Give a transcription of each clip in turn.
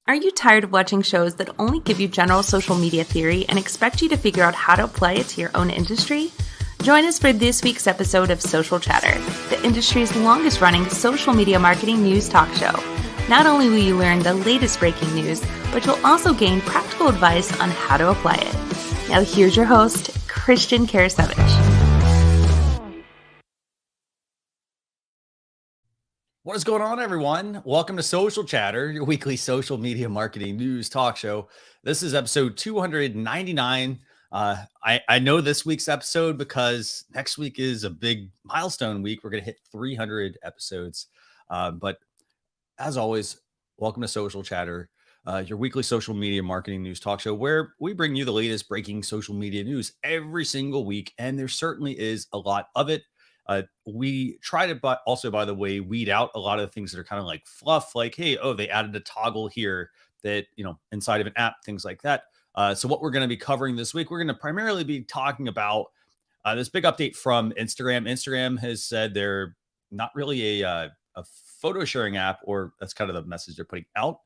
Are you tired of watching shows that only give you general social media theory and expect you to figure out how to apply it to your own industry? Join us for this week's episode of Social Chatter, the industry's longest running social media marketing news talk show. Not only will you learn the latest breaking news, but you'll also gain practical advice on how to apply it. Now here's your host, Christian Karasevich. What is going on, everyone? Welcome to Social Chatter, your weekly social media marketing news talk show. This is episode 299. I know this week's episode because next week is a big milestone week. We're going to hit 300 episodes. But as always, welcome to Social Chatter, your weekly social media marketing news talk show, where we bring you the latest breaking social media news every single week. And there certainly is a lot of it. We try to, by the way, weed out a lot of the things that are kind of like fluff, like, hey, they added a toggle here that, inside of an app, things like that. So what we're going to be covering this week, we're going to primarily be talking about this big update from Instagram. Instagram has said they're not really a photo sharing app, or that's kind of the message they're putting out.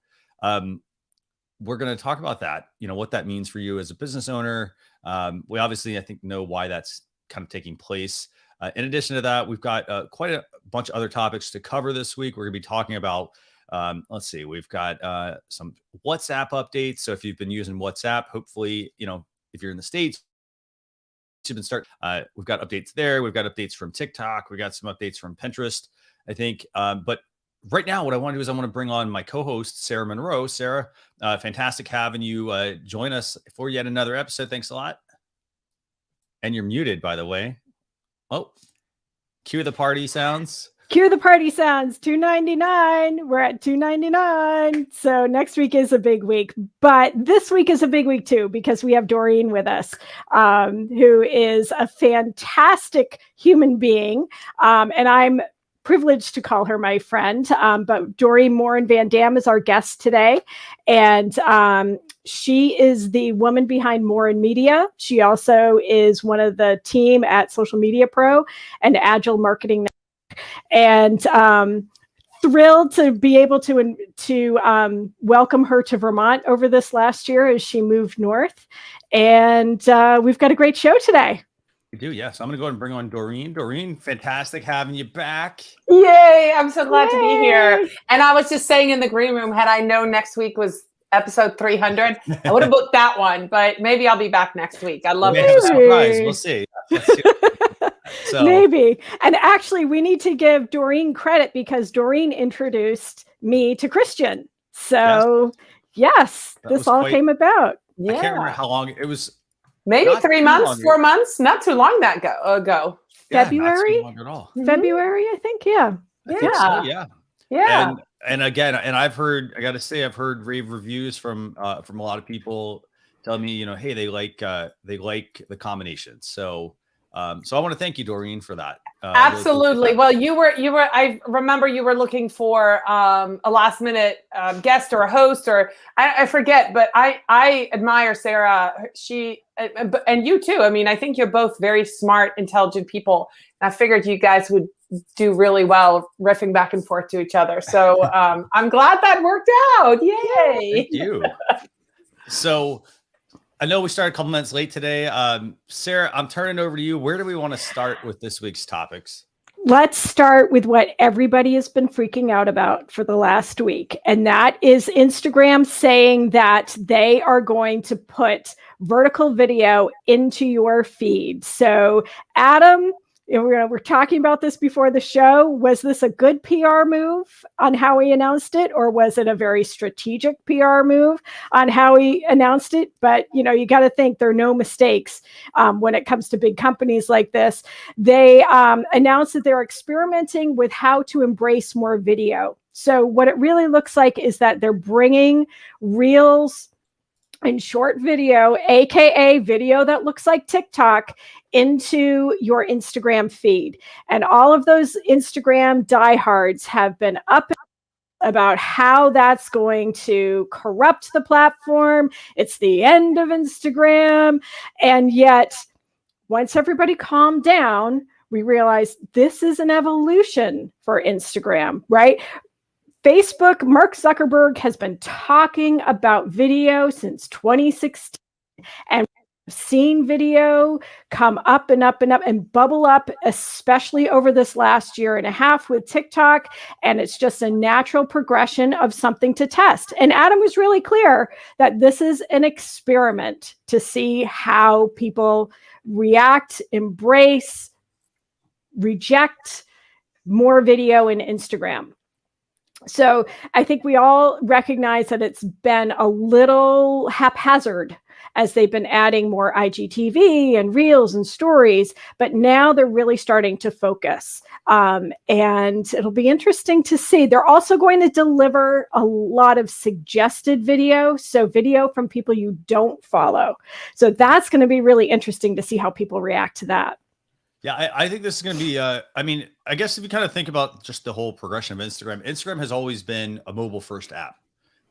We're going to talk about that, what that means for you as a business owner. We obviously, I think, know why that's kind of taking place. In addition to that, we've got quite a bunch of other topics to cover this week. We're going to be talking about, we've got some WhatsApp updates. So if you've been using WhatsApp, hopefully, if you're in the States, you've been we've got updates there. We've got updates from TikTok. We got some updates from Pinterest, I think. But right now, what I want to do is I want to bring on my co-host, Sarah Monroe. Sarah, fantastic having you join us for yet another episode. Thanks a lot. And you're muted, by the way. Oh, cue the party sounds. Cue the party sounds. 299. We're at 299. So next week is a big week, but this week is a big week too, because we have Dorien with us, who is a fantastic human being. And I'm privileged to call her my friend. But Dorien Morin-van is our guest today. And she is the woman behind Morin Media. She also is one of the team at Social Media Pro and Agile Marketing Network. And thrilled to be able to welcome her to Vermont over this last year as she moved north. And we've got a great show today. We do, yes. I'm going to go ahead and bring on Dorien. Dorien, fantastic having you back. Yay! I'm so glad to be here. And I was just saying in the green room, had I known next week was episode 300, I would have booked that one. But maybe I'll be back next week. I love it. Surprise. We'll see. So. Maybe. And actually, we need to give Dorien credit because Dorien introduced me to Christian. So yes this all came about. Yeah. I can't remember how long it was. Maybe 3 months, 4 months, not too long ago. February? Not too long at all. February, I think. Yeah. I think so, Yeah. And again, I've heard rave reviews from a lot of people telling me, hey, they like the combination. So I want to thank you, Dorien, for that. Absolutely. Well, you were. I remember you were looking for a last minute guest or a host, or I forget. But I admire Sarah. She and you too. I mean, I think you're both very smart, intelligent people. And I figured you guys would do really well riffing back and forth to each other. So I'm glad that worked out. Yay! Thank you. So. I know we started a couple minutes late today. Sarah, I'm turning over to you. Where do we want to start with this week's topics? Let's start with what everybody has been freaking out about for the last week. And that is Instagram saying that they are going to put vertical video into your feed. So, Adam, we're talking about this before the show. Was this a good PR move on how he announced it, or was it a very strategic PR move on how he announced it? But, you got to think there are no mistakes when it comes to big companies like this. They announced that they're experimenting with how to embrace more video. So what it really looks like is that they're bringing Reels and short video, aka video that looks like TikTok, into your Instagram feed. And all of those Instagram diehards have been up about how that's going to corrupt the platform. It's the end of Instagram. And yet, once everybody calmed down, we realized this is an evolution for Instagram, right? Facebook, Mark Zuckerberg has been talking about video since 2016, and seen video come up and up and up and bubble up, especially over this last year and a half with TikTok. And it's just a natural progression of something to test. And Adam was really clear that this is an experiment to see how people react, embrace, reject more video in Instagram. So I think we all recognize that it's been a little haphazard as they've been adding more IGTV and reels and stories, but now they're really starting to focus. And it'll be interesting to see. They're also going to deliver a lot of suggested video. So video from people you don't follow. So that's going to be really interesting to see how people react to that. Yeah, I think this is going to be, I mean, I guess if you kind of think about just the whole progression of Instagram has always been a mobile first app,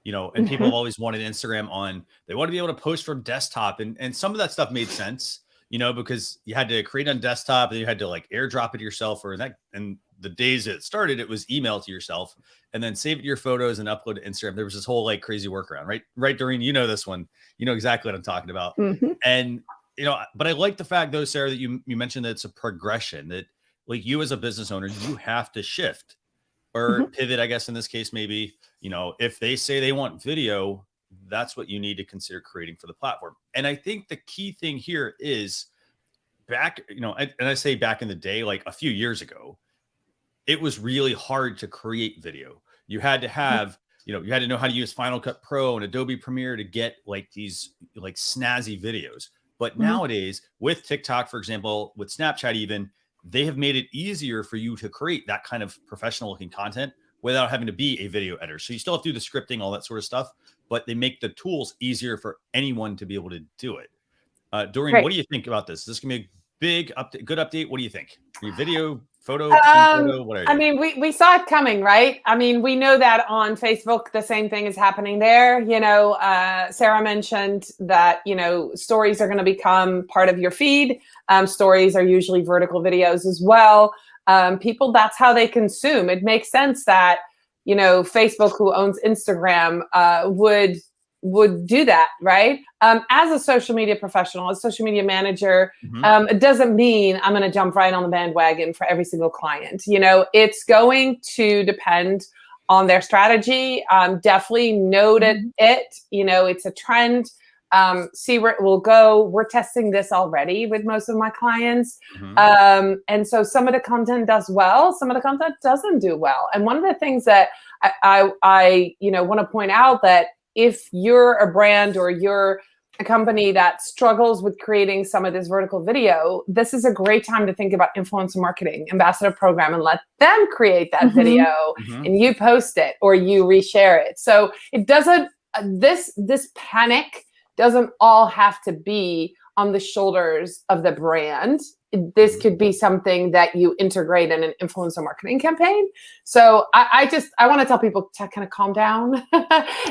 you know, and people have always wanted Instagram on, they want to be able to post from desktop. And some of that stuff made sense, you know, because you had to create on desktop and you had to like airdrop it to yourself and the days it started, it was email to yourself and then save it to your photos and upload to Instagram. There was this whole like crazy workaround, right? Right, Dorien, you know this one, you know exactly what I'm talking about. And you know, but I like the fact though, Sarah, that you mentioned that it's a progression, that like you as a business owner, you have to shift or pivot, I guess in this case, maybe, you know, if they say they want video, that's what you need to consider creating for the platform. And I think the key thing here is back, you know, and I say back in the day, like a few years ago, it was really hard to create video. You had to have, you know, you had to know how to use Final Cut Pro and Adobe Premiere to get like these like snazzy videos. But nowadays with TikTok, for example, with Snapchat, even they have made it easier for you to create that kind of professional looking content without having to be a video editor. So you still have to do the scripting, all that sort of stuff, but they make the tools easier for anyone to be able to do it. Dorien, what do you think about this? Is this gonna be a big update, good update? What do you think? Your video, photo, photo, what are you? I mean, we saw it coming, right? I mean, we know that on Facebook, the same thing is happening there. You know, Sarah mentioned that, you know, stories are going to become part of your feed. Stories are usually vertical videos as well. People, that's how they consume. It makes sense that, you know, Facebook, who owns Instagram, would do that, right? As a social media professional, as a social media manager, it doesn't mean I'm going to jump right on the bandwagon for every single client. You know, it's going to depend on their strategy. Definitely note it. You know, it's a trend. See where it will go. We're testing this already with most of my clients. And so some of the content does well, some of the content doesn't do well. And one of the things that I you know, want to point out that if you're a brand or you're a company that struggles with creating some of this vertical video, this is a great time to think about influencer marketing, ambassador program, and let them create that video and you post it or you reshare it. So it doesn't, this panic doesn't all have to be on the shoulders of the brand. This could be something that you integrate in an influencer marketing campaign. So I want to tell people to kind of calm down.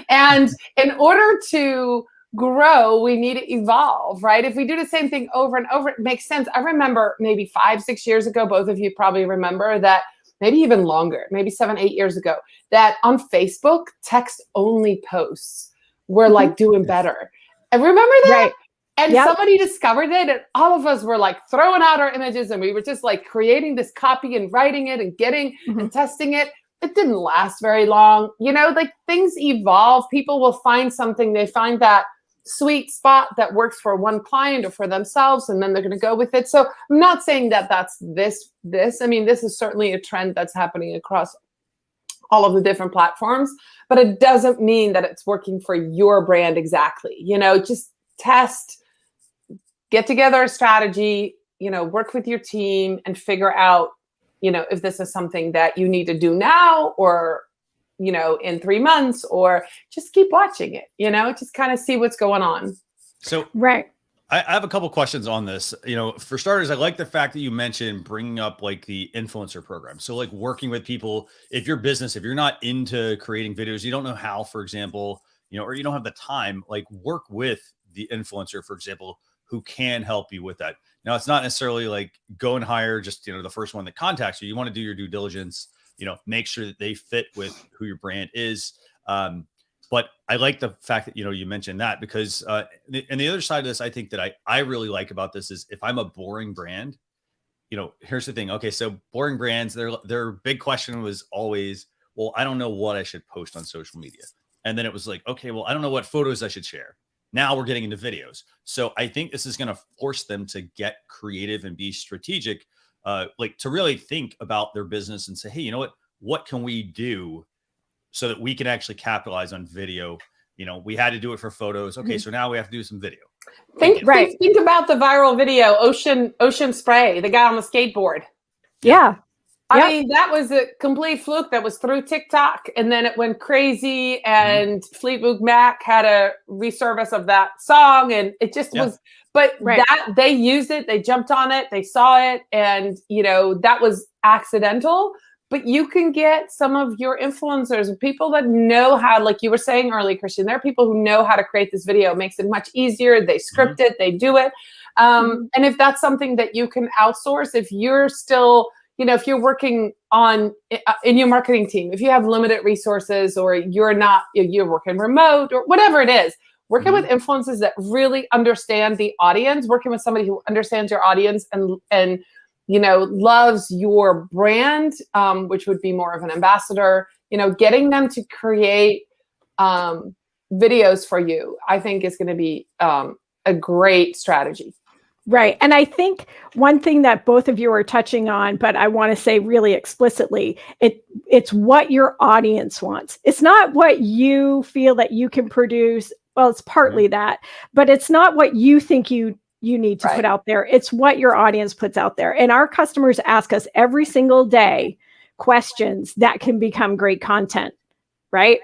And in order to grow, we need to evolve, right? If we do the same thing over and over, it makes sense. I remember maybe 5-6 years ago, both of you probably remember that, maybe even longer, maybe 7-8 years ago, that on Facebook, text-only posts were like doing better. And remember that? Right. And somebody discovered it, and all of us were like throwing out our images, and we were just like creating this copy and writing it and getting and testing it. It didn't last very long. You know, like things evolve. People will find something. They find that sweet spot that works for one client or for themselves, and then they're going to go with it. So I'm not saying that that's this. I mean, this is certainly a trend that's happening across all of the different platforms, but it doesn't mean that it's working for your brand exactly. You know, just test. Get together a strategy, you know, work with your team and figure out, you know, if this is something that you need to do now or, you know, in 3 months, or just keep watching it, you know, just kind of see what's going on. So right. I have a couple questions on this. You know, for starters, I like the fact that you mentioned bringing up like the influencer program. So like working with people, if your business, if you're not into creating videos, you don't know how, for example, you know, or you don't have the time, like work with the influencer, for example, who can help you with that. Now, it's not necessarily like go and hire just, you know, the first one that contacts you. You want to do your due diligence, make sure that they fit with who your brand is. But I like the fact that, you mentioned that, because, and the other side of this, I think that I really like about this is, if I'm a boring brand, here's the thing. Okay. So boring brands, their big question was always, well, I don't know what I should post on social media. And then it was like, okay, well, I don't know what photos I should share. Now we're getting into videos. So I think this is going to force them to get creative and be strategic, like to really think about their business and say, hey, you know what can we do so that we can actually capitalize on video? We had to do it for photos. Okay. So now we have to do some video. Think about the viral video, Ocean Spray, the guy on the skateboard. Yeah. I mean, that was a complete fluke. That was through TikTok, and then it went crazy, and Fleetwood Mac had a resurface of that song, and it just was, but that they used it, they jumped on it, they saw it, and that was accidental. But you can get some of your influencers, people that know how, like you were saying earlier, Christian, there are people who know how to create this video. It makes it much easier. They script it, they do it. And if that's something that you can outsource, if you're still, if you're working on in your marketing team, if you have limited resources, or you're working remote or whatever it is, working with influencers that really understand the audience, working with somebody who understands your audience and loves your brand, which would be more of an ambassador, getting them to create videos for you, I think is going to be a great strategy. Right. And I think one thing that both of you are touching on, but I want to say really explicitly, it's what your audience wants. It's not what you feel that you can produce. Well, it's partly that, but it's not what you think you need to put out there. It's what your audience puts out there. And our customers ask us every single day questions that can become great content, right?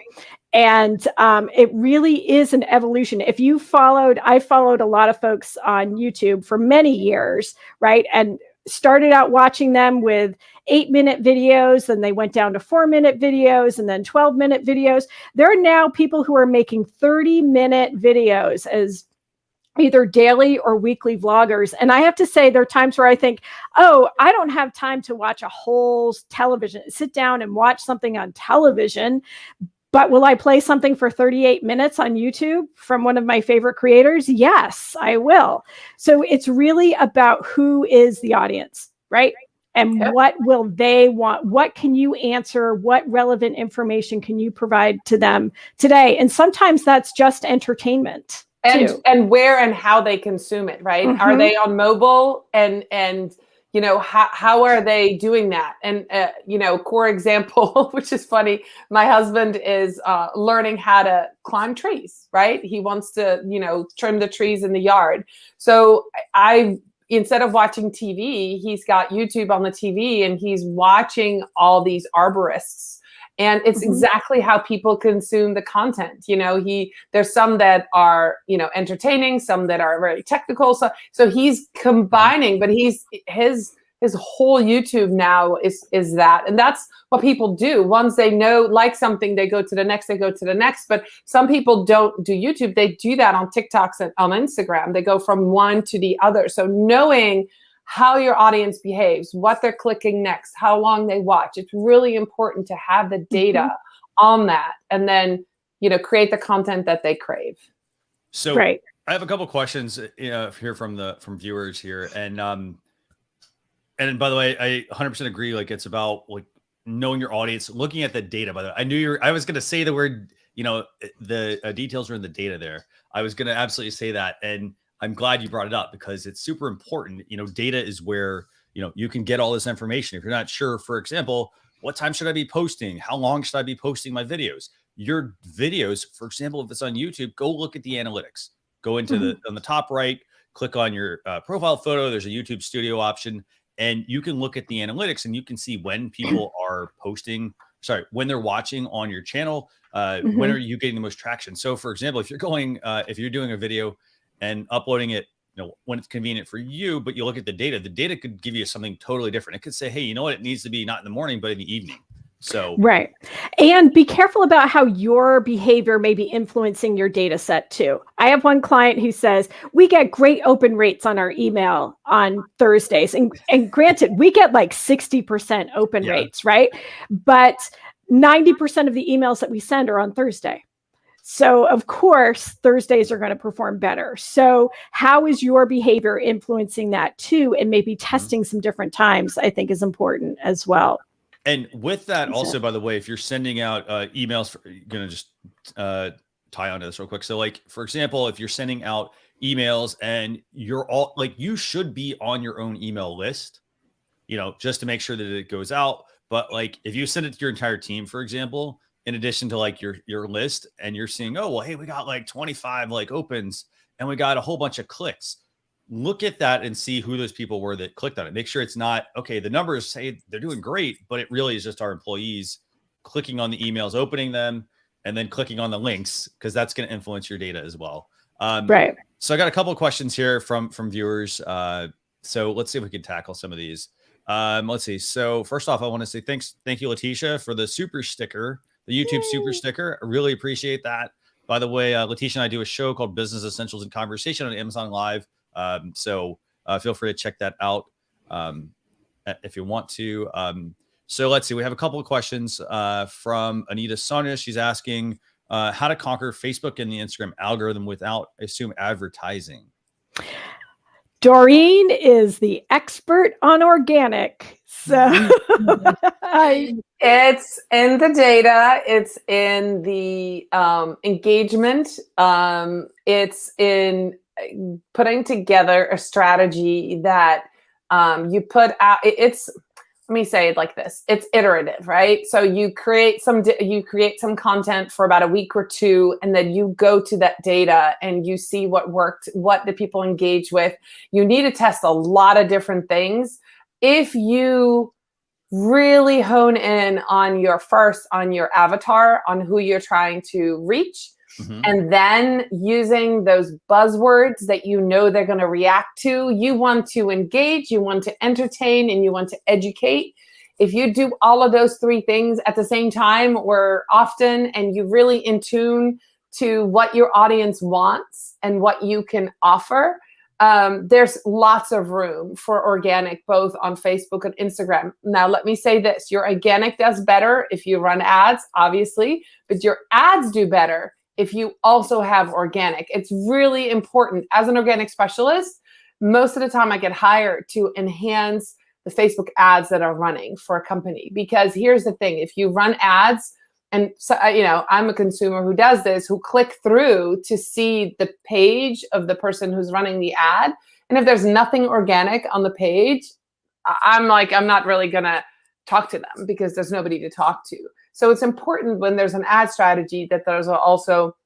And it really is an evolution. I followed a lot of folks on YouTube for many years, right? And started out watching them with 8-minute videos, then they went down to 4-minute videos, and then 12-minute videos. There are now people who are making 30-minute videos as either daily or weekly vloggers. And I have to say, there are times where I think, oh, I don't have time to watch a whole sit down and watch something on television. But will I play something for 38 minutes on YouTube from one of my favorite creators? Yes, I will. So it's really about who is the audience, right? And what will they want? What can you answer? What relevant information can you provide to them today? And sometimes that's just entertainment. And where and how they consume it, right? Are they on mobile, and how are they doing that? And core example, which is funny, my husband is learning how to climb trees, right? He wants to trim the trees in the yard. So instead of watching TV, he's got YouTube on the TV, and he's watching all these arborists. And it's exactly how people consume the content. There's some that are, entertaining, some that are very technical. So he's combining, but his whole YouTube now is that. And that's what people do. Once they like something, they go to the next, But some people don't do YouTube. They do that on TikToks and on Instagram. They go from one to the other. So knowing how your audience behaves, what they're clicking next, how long they watch. It's really important to have the data on that, and then, create the content that they crave. So I have a couple questions here from viewers here. And by the way, I 100% agree. Like, it's about knowing your audience, looking at the data. By the way, I was going to say the word, the details are in the data there. I was going to absolutely say that. And I'm glad you brought it up, because it's super important. Data is where, you can get all this information. If you're not sure, for example, what time should I be posting? How long should I be posting my videos? Your videos, for example, if it's on YouTube, go look at the analytics. Go into on the top right, click on your profile photo. There's a YouTube studio option, and you can look at the analytics, and you can see when people are when they're watching on your channel, when are you getting the most traction? So for example, if you're doing a video and uploading it, when it's convenient for you, but you look at the data could give you something totally different. It could say, hey, you know what? It needs to be not in the morning, but in the evening. So right. And be careful about how your behavior may be influencing your data set too. I have one client who says, we get great open rates on our email on Thursdays. And granted, we get like 60% open rates, right? But 90% of the emails that we send are on Thursday. So of course, Thursdays are going to perform better. So how is your behavior influencing that too? And maybe testing some different times, I think, is important as well. And with that also, by the way, if you're sending out emails, you're going to just tie onto this real quick. So like, for example, if you're sending out emails and you're all like, you should be on your own email list, just to make sure that it goes out. But like, if you send it to your entire team, for example, in addition to like your list, and you're seeing, oh, well, hey, we got like 25 like opens and we got a whole bunch of clicks. Look at that and see who those people were that clicked on it. Make sure it's not, okay, the numbers say they're doing great, but it really is just our employees clicking on the emails, opening them, and then clicking on the links, because that's going to influence your data as well. Right. So I got a couple of questions here from viewers. So let's see if we can tackle some of these. Let's see. So first off, I want to say thank you, Letitia, for the super sticker, the YouTube super sticker. I really appreciate that. By the way, Letitia and I do a show called Business Essentials and Conversation on Amazon Live. So feel free to check that out if you want to. So let's see. We have a couple of questions from Anita Sonia. She's asking how to conquer Facebook and the Instagram algorithm without, I assume, advertising. Dorien is the expert on organic. So it's in the data, it's in the engagement, it's in putting together a strategy that you put out. Let me say it like this. It's iterative, right? So you create some content for about a week or two, and then you go to that data and you see what worked, what the people engage with. You need to test a lot of different things. If you really hone in on your avatar, on who you're trying to reach, and then using those buzzwords that they're going to react to. You want to engage, you want to entertain, and you want to educate. If you do all of those three things at the same time or often, and you're really in tune to what your audience wants and what you can offer, there's lots of room for organic, both on Facebook and Instagram. Now, let me say this. Your organic does better if you run ads, obviously, but your ads do better if you also have organic. It's really important. As an organic specialist, most of the time I get hired to enhance the Facebook ads that are running for a company. Because here's the thing, if you run ads, and so, I'm a consumer who does this, who click through to see the page of the person who's running the ad. And if there's nothing organic on the page, I'm not really gonna talk to them because there's nobody to talk to. So it's important when there's an ad strategy that there's also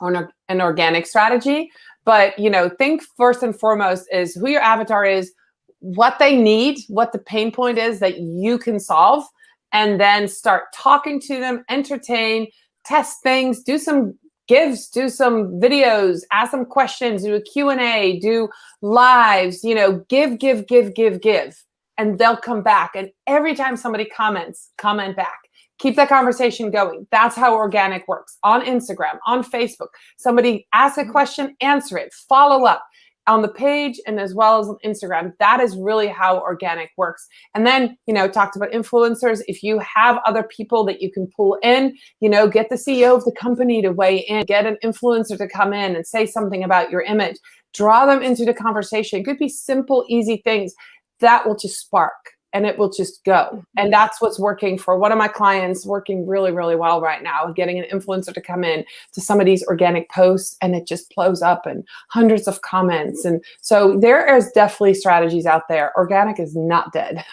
an organic strategy. But, think first and foremost is who your avatar is, what they need, what the pain point is that you can solve, and then start talking to them, entertain, test things, do some gives, do some videos, ask them questions, do a Q&A, do lives, give. And they'll come back. And every time somebody comments, comment back. Keep that conversation going. That's how organic works. On Instagram, on Facebook, somebody asks a question, answer it, follow up on the page and as well as on Instagram. That is really how organic works. And then, talked about influencers. If you have other people that you can pull in, get the CEO of the company to weigh in, get an influencer to come in and say something about your image, draw them into the conversation. It could be simple, easy things that will just spark. And it will just go. And that's what's working for one of my clients, working really, really well right now, getting an influencer to come in to some of these organic posts, and it just blows up and hundreds of comments. And so there is definitely strategies out there. Organic is not dead.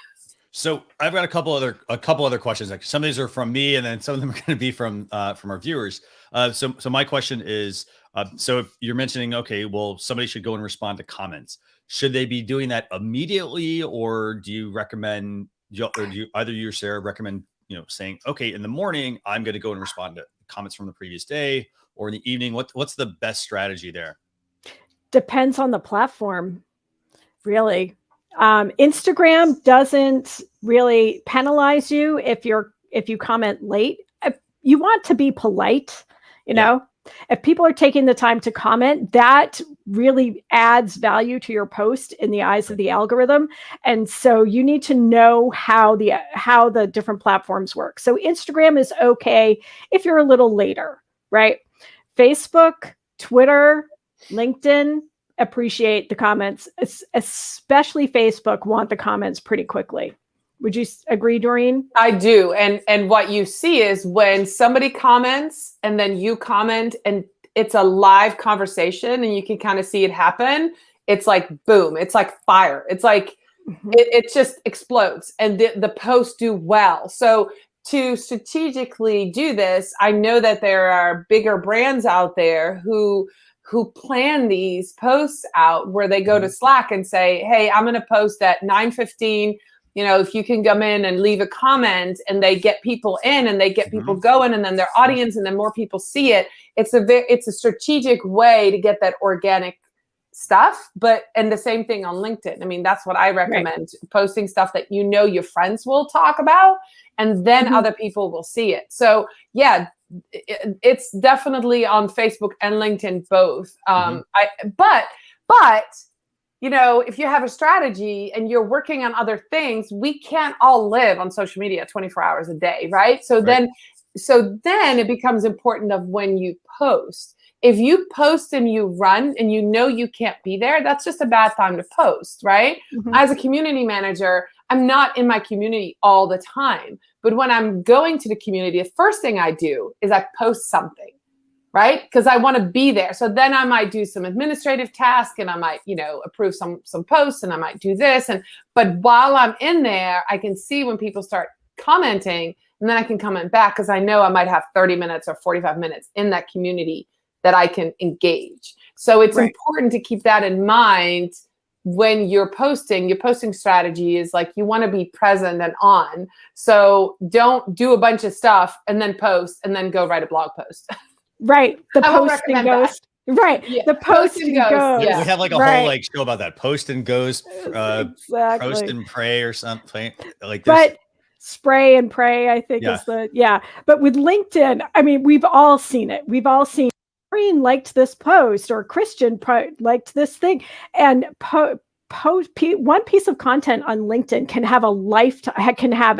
So I've got a couple other questions. Like some of these are from me, and then some of them are going to be from our viewers. So my question is, so if you're mentioning, okay, well, somebody should go and respond to comments. Should they be doing that immediately, or do you recommend, either you or Sarah recommend, saying, okay, in the morning, I'm going to go and respond to comments from the previous day, or in the evening? What's the best strategy there? Depends on the platform, really. Instagram doesn't really penalize you if you're if you comment late, you want to be polite, you know. If people are taking the time to comment, that really adds value to your post in the eyes of the algorithm. And so you need to know how the different platforms work. So Instagram is okay if you're a little later, right? Facebook, Twitter, LinkedIn appreciate the comments, especially Facebook want the comments pretty quickly. Would you agree, Dorien? I do. And what you see is when somebody comments and then you comment and it's a live conversation and you can kind of see it happen. It's like, boom, it's like fire. It's like, it just explodes and the posts do well. So to strategically do this, I know that there are bigger brands out there who plan these posts out where they go to Slack and say, hey, I'm going to post at 9:15. You know, if you can come in and leave a comment and they get people in and they get people going and then their audience and then more people see it. It's a strategic way to get that organic stuff. And the same thing on LinkedIn. I mean, that's what I recommend, posting stuff that you know your friends will talk about and then other people will see it. So yeah, it's definitely on Facebook and LinkedIn both. But you know, if you have a strategy and you're working on other things, we can't all live on social media 24 hours a day, right? So then it becomes important of when you post. If you post and you run and you know you can't be there, that's just a bad time to post, right? As a community manager, I'm not in my community all the time. But when I'm going to the community, the first thing I do is I post something. Right? Because I want to be there. So then I might do some administrative task and I might, you know, approve some posts and I might do this. But while I'm in there, I can see when people start commenting and then I can comment back because I know I might have 30 minutes or 45 minutes in that community that I can engage. So it's important to keep that in mind when you're posting. Your posting strategy is like you want to be present and on. So don't do a bunch of stuff and then post and then go write a blog post. Right. The posting ghost. Right. Yeah. The posting ghost. Yeah. We have like a whole like show about that. Post and ghost, exactly. post and pray or something like this. But spray and pray, I think is but with LinkedIn, I mean, we've all seen it. We've all seen Dorien liked this post or Christian liked this thing. And one piece of content on LinkedIn can have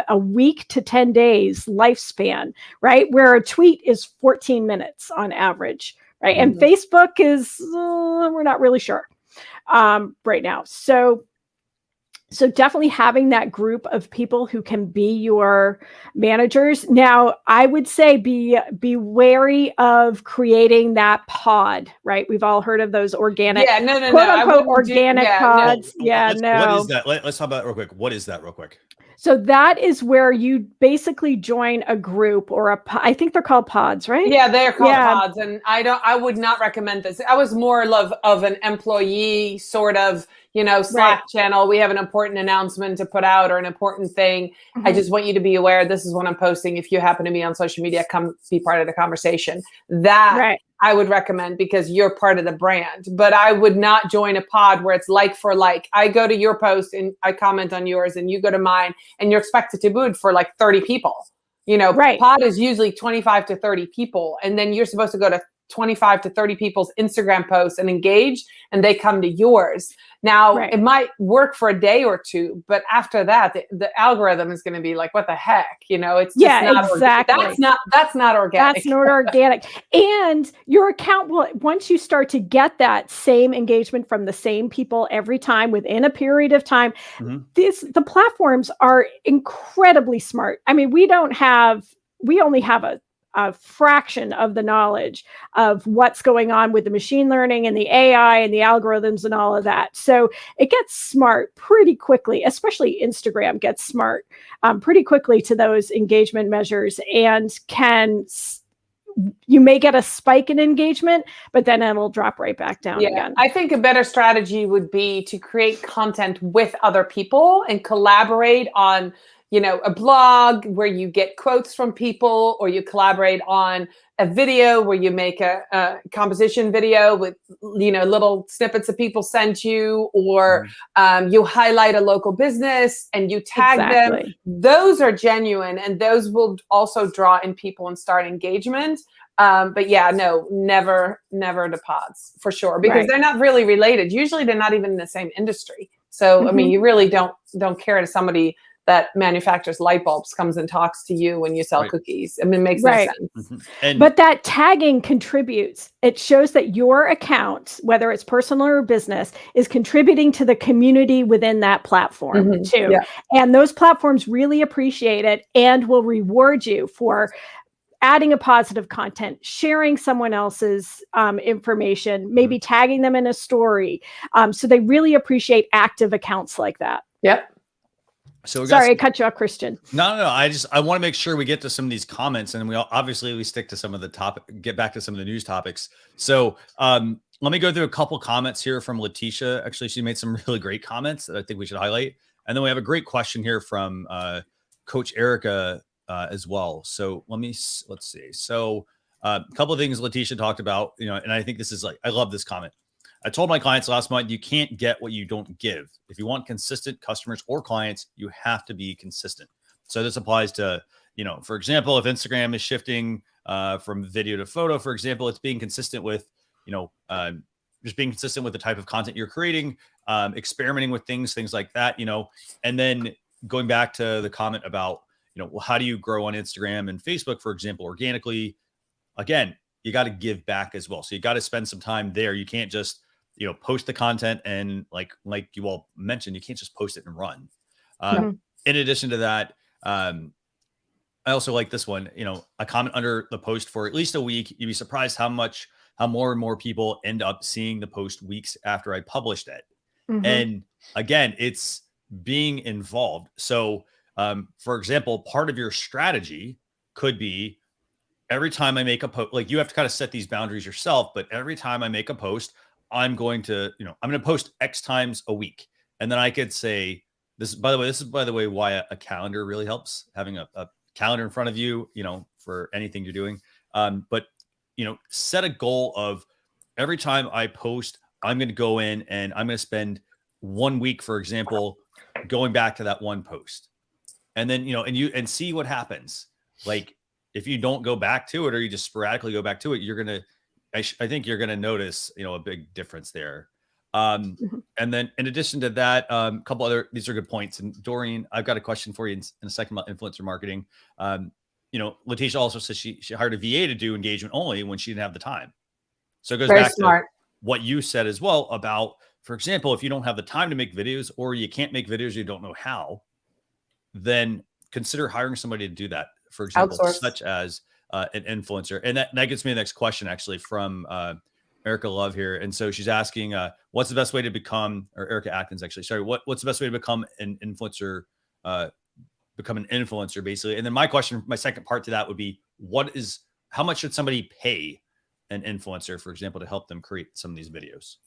a week to 10 days lifespan, right? Where a tweet is 14 minutes on average, right? And Facebook is, we're not really sure right now. So definitely having that group of people who can be your managers. Now, I would say be wary of creating that pod, right? We've all heard of those organic, quote unquote, organic pods. What is that? Let's talk about it real quick. What is that real quick? So that is where you basically join a group or I think they're called pods, right? Yeah, they're called pods. And I would not recommend this. I was more of an employee sort of, you know, Slack channel. We have an important announcement to put out or an important thing. I just want you to be aware this is what I'm posting. If you happen to be on social media, come be part of the conversation. That I would recommend because you're part of the brand. But I would not join a pod where it's like for like. I go to your post and I comment on yours and you go to mine and you're expected to bid for like 30 people. You know, pod is usually 25 to 30 people. And then you're supposed to go to 25 to 30 people's Instagram posts and engage and they come to yours. Now, it might work for a day or two, but after that, the algorithm is going to be like, what the heck? You know, it's just not exactly. That's not organic. That's not organic. And your account will, once you start to get that same engagement from the same people every time within a period of time, the platforms are incredibly smart. I mean, we only have a fraction of the knowledge of what's going on with the machine learning and the AI and the algorithms and all of that. So it gets smart pretty quickly, especially Instagram gets smart pretty quickly to those engagement measures and you may get a spike in engagement, but then it'll drop right back down again. I think a better strategy would be to create content with other people and collaborate on a blog where you get quotes from people, or you collaborate on a video where you make a composition video with, little snippets that people sent you, or you highlight a local business and you tag them. Those are genuine, and those will also draw in people and start engagement. But yeah, no, never the pods for sure, because they're not really related. Usually they're not even in the same industry. So, I mean, you really don't care to somebody that manufactures light bulbs comes and talks to you when you sell cookies. I mean, it makes no sense. But that tagging contributes. It shows that your account, whether it's personal or business, is contributing to the community within that platform too. Yeah. And those platforms really appreciate it and will reward you for adding a positive content, sharing someone else's information, maybe tagging them in a story. So they really appreciate active accounts like that. Yep. So sorry, I cut you off, Christian. No. I want to make sure we get to some of these comments, and we stick to some of the get back to some of the news topics. So let me go through a couple comments here from Letitia. Actually, she made some really great comments that I think we should highlight. And then we have a great question here from Coach Erica as well. So let's see. So a couple of things Letitia talked about, and I think this is I love this comment. I told my clients last month, you can't get what you don't give. If you want consistent customers or clients, you have to be consistent. So this applies to, for example, if Instagram is shifting from video to photo, for example, it's being consistent with, just being consistent with the type of content you're creating, experimenting with things like that, and then going back to the comment about, well, how do you grow on Instagram and Facebook, for example, organically? Again, you got to give back as well. So you got to spend some time there. You can't just, post the content and like you all mentioned, you can't just post it and run. In addition to that, I also like this one, a comment under the post for at least a week. You'd be surprised how more and more people end up seeing the post weeks after I published it. And again, it's being involved. So, for example, part of your strategy could be every time I make a post, you have to kind of set these boundaries yourself, but every time I make a post, I'm going to post X times a week. And then I could say, this is by the way, why a calendar really helps, having a calendar in front of you, for anything you're doing. But, set a goal of every time I post, I'm going to go in and I'm going to spend 1 week, for example, going back to that one post. And then, and see what happens. If you don't go back to it, or you just sporadically go back to it, I think you're going to notice, a big difference there. And then in addition to that, a couple these are good points. And Dorien, I've got a question for you in a second about influencer marketing. Letitia also says she hired a VA to do engagement only when she didn't have the time. So it goes back to what you said as well about, for example, if you don't have the time to make videos, or you can't make videos, you don't know how, then consider hiring somebody to do that. For example, such as an influencer. And that gets me the next question, actually, from Erica Love here. And so she's asking, what's the best way to become, or Erica Atkins, actually, sorry, what's the best way to become an influencer, basically. And then my second part to that would be, how much should somebody pay an influencer, for example, to help them create some of these videos?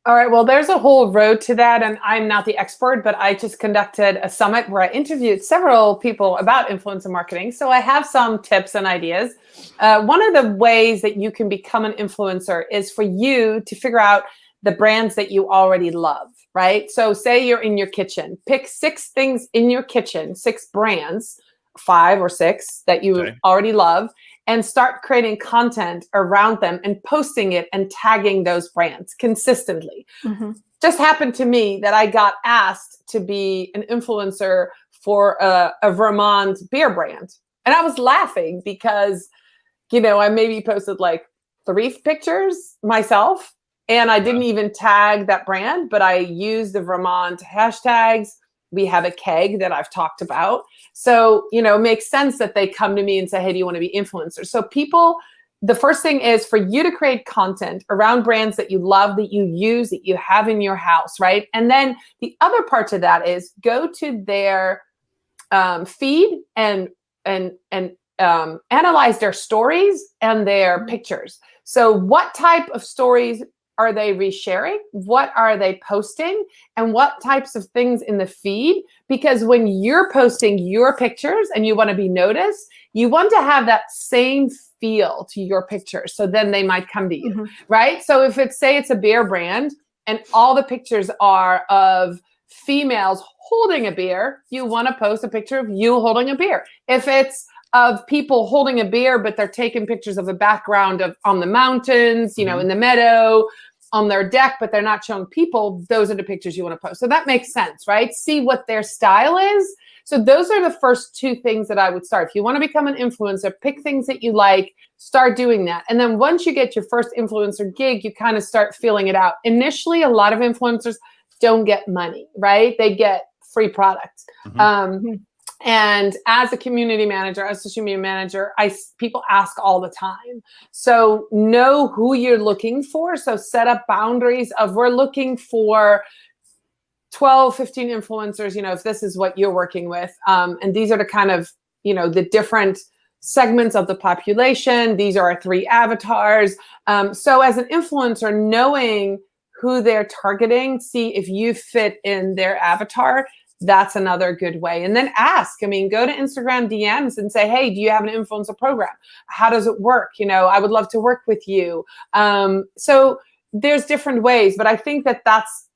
All right. Well, there's a whole road to that, and I'm not the expert, but I just conducted a summit where I interviewed several people about influencer marketing. So I have some tips and ideas. One of the ways that you can become an influencer is for you to figure out the brands that you already love, right? So say you're in your kitchen, pick 6 things in your kitchen, 6 brands, 5 or 6 that you already love, and start creating content around them and posting it and tagging those brands consistently. Just happened to me that I got asked to be an influencer for a Vermont beer brand. And I was laughing because, I maybe posted 3 pictures myself, and I didn't even tag that brand, but I used the Vermont hashtags. We have a keg that I've talked about. So, it makes sense that they come to me and say, hey, do you want to be influencers? So the first thing is for you to create content around brands that you love, that you use, that you have in your house, right? And then the other part to that is go to their feed and analyze their stories and their pictures. So what type of stories are they resharing? What are they posting? And what types of things in the feed? Because when you're posting your pictures and you want to be noticed, you want to have that same feel to your pictures. So then they might come to you, right? So if say it's a beer brand and all the pictures are of females holding a beer, you want to post a picture of you holding a beer. If it's of people holding a beer, but they're taking pictures of a background on the mountains, in the meadow, on their deck, but they're not showing people, those are the pictures you want to post. So that makes sense, right? See what their style is. So those are the first two things that I would start. If you want to become an influencer, pick things that you like, start doing that. And then once you get your first influencer gig, you kind of start feeling it out. Initially, a lot of influencers don't get money, right? They get free products. And as a community manager, as a social media manager, people ask all the time. So know who you're looking for. So set up boundaries of we're looking for 12, 15 influencers, if this is what you're working with. And these are the kind of, the different segments of the population. These are our 3 avatars. So as an influencer, knowing who they're targeting, see if you fit in their avatar. That's another good way. And then ask, go to Instagram DMs and say, hey, do you have an influencer program? How does it work? I would love to work with you. So there's different ways, but I think that's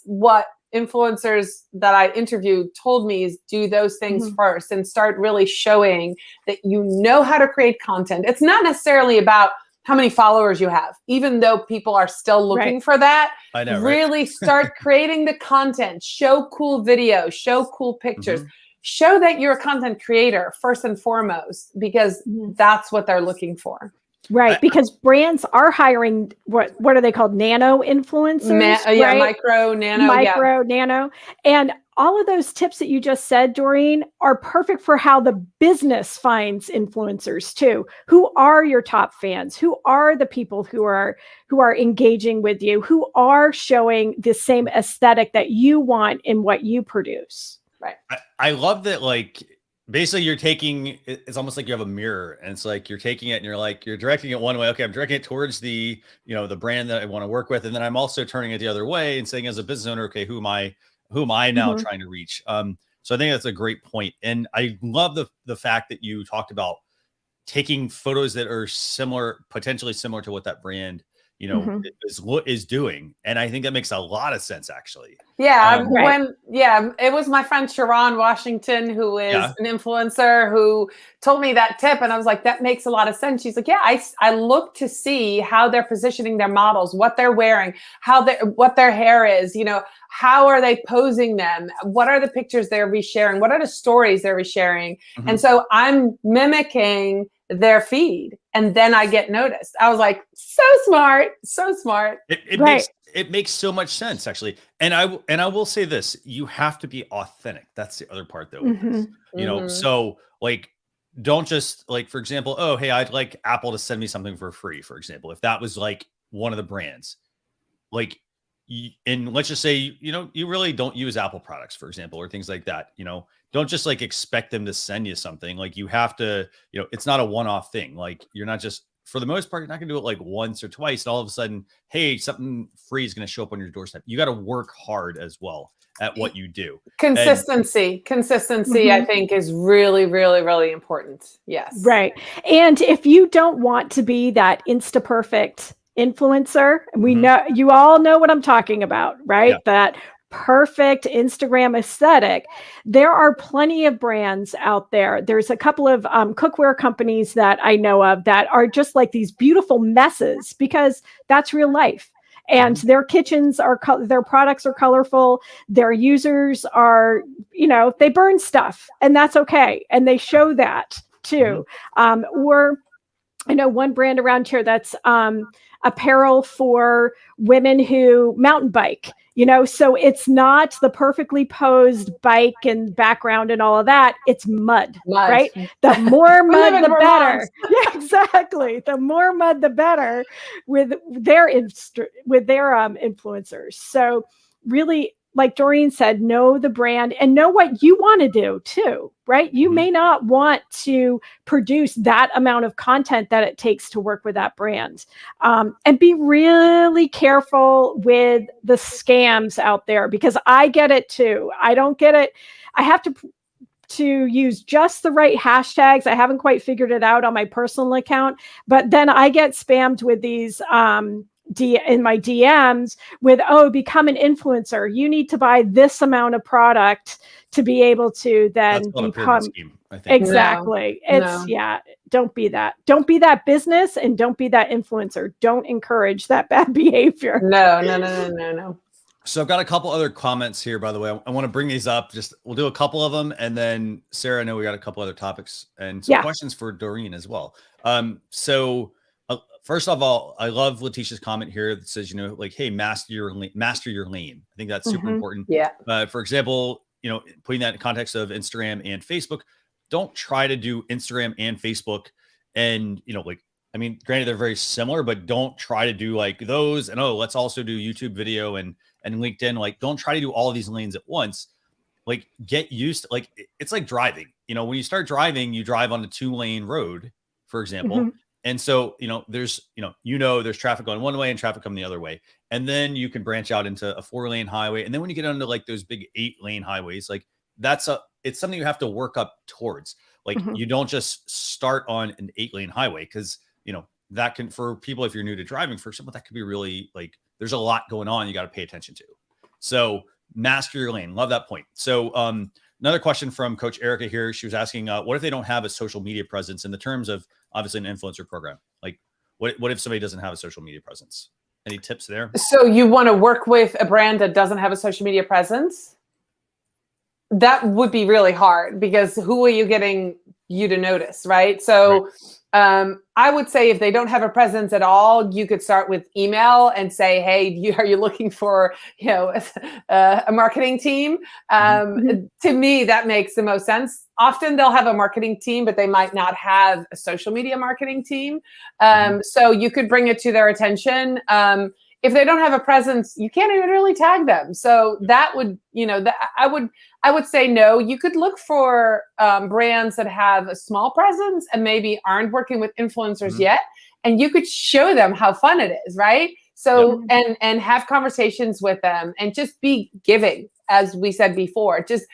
what influencers that I interviewed told me is do those things first and start really showing that you know how to create content. It's not necessarily about how many followers you have, even though people are still looking for that. I know, really start creating the content, show cool videos, show cool pictures, show that you're a content creator first and foremost, because that's what they're looking for. Right, because brands are hiring what are they called? Nano influencers, right? Micro, nano. And all of those tips that you just said, Dorien, are perfect for how the business finds influencers too. Who are your top fans? Who are the people who are engaging with you? Who are showing the same aesthetic that you want in what you produce? Right. I love that, basically you're taking, it's almost like you have a mirror and it's like you're taking it and you're directing it one way. Okay, I'm directing it towards the brand that I want to work with. And then I'm also turning it the other way and saying, as a business owner, okay, who am I now trying to reach? So I think that's a great point. And I love the fact that you talked about taking photos that are potentially similar to what that brand is doing. And I think that makes a lot of sense, actually. Yeah. It was my friend Sharon Washington, who is an influencer, who told me that tip. And I was like, that makes a lot of sense. She's like, yeah, I look to see how they're positioning their models, what they're wearing, what their hair is, how are they posing them? What are the pictures they're resharing? What are the stories they're resharing? And so I'm mimicking their feed, and then I get noticed. I was like, so smart. It makes so much sense, actually. And I will say this, you have to be authentic. That's the other part, though. With this. So don't just for example, oh, hey, I'd like Apple to send me something for free, for example. If that was one of the brands, and let's just say, you really don't use Apple products, for example, or things like that, don't just expect them to send you something. You have to, it's not a one-off thing. You're not just, for the most part, you're not gonna do it once or twice and all of a sudden, hey, something free is gonna show up on your doorstep. You got to work hard as well at what you do. Consistency, I think, is really, really, really important. Yes. Right. And if you don't want to be that Insta perfect influencer, we know you all know what I'm talking about, right? Yeah. That perfect Instagram aesthetic. There are plenty of brands out there. There's a couple of cookware companies that I know of that are just these beautiful messes, because that's real life. And their kitchens their products are colorful. Their users are, they burn stuff, and that's okay. And they show that too. Or I know one brand around here that's apparel for women who mountain bike, so it's not the perfectly posed bike and background and all of that. It's mud. Right? The more mud, the better. Yeah, exactly. The more mud, the better with their influencers. So really like Dorien said, know the brand and know what you want to do too, right? You may not want to produce that amount of content that it takes to work with that brand. And be really careful with the scams out there, because I get it too. I don't get it. I have to use just the right hashtags. I haven't quite figured it out on my personal account, but then I get spammed with these in my DMs with, oh, become an influencer. You need to buy this amount of product to be able to then become. Scheme, I think. Exactly. Don't be that. Don't be that business, and don't be that influencer. Don't encourage that bad behavior. No. So I've got a couple other comments here, by the way. I want to bring these up. We'll do a couple of them. And then Sarah, I know we got a couple other topics and some questions for Dorien as well. First of all, I love Letitia's comment here that says, like, hey, master your lane. I think that's super important. Yeah. For example, putting that in context of Instagram and Facebook, don't try to do Instagram and Facebook. And, granted, they're very similar, but don't try to do like those. And, let's also do YouTube video and LinkedIn. Like, don't try to do all of these lanes at once. Like, get used to, like, it's like driving. When you start driving, you drive on a 2-lane road, for example. And so, there's traffic going one way and traffic coming the other way. And then you can branch out into a 4-lane highway. And then when you get onto like those big 8-lane highways, like it's something you have to work up towards. Like, you don't just start on an 8-lane highway, because, that can, for people, if you're new to driving, for example, that could be really like, there's a lot going on you got to pay attention to. So master your lane. Love that point. So another question from Coach Erica here. She was asking, what if they don't have a social media presence in the terms of obviously an influencer program? Like, what if somebody doesn't have a social media presence? Any tips there? So you want to work with a brand that doesn't have a social media presence? That would be really hard, because who are you getting you to notice, right? So I would say if they don't have a presence at all, you could start with email and say, hey, are you looking for, a marketing team? To me, that makes the most sense. Often they'll have a marketing team, but they might not have a social media marketing team. So you could bring it to their attention. If they don't have a presence, you can't even really tag them. So that would, I would say no. You could look for brands that have a small presence and maybe aren't working with influencers yet, and you could show them how fun it is, right? So and have conversations with them, and just be giving, as we said before. Just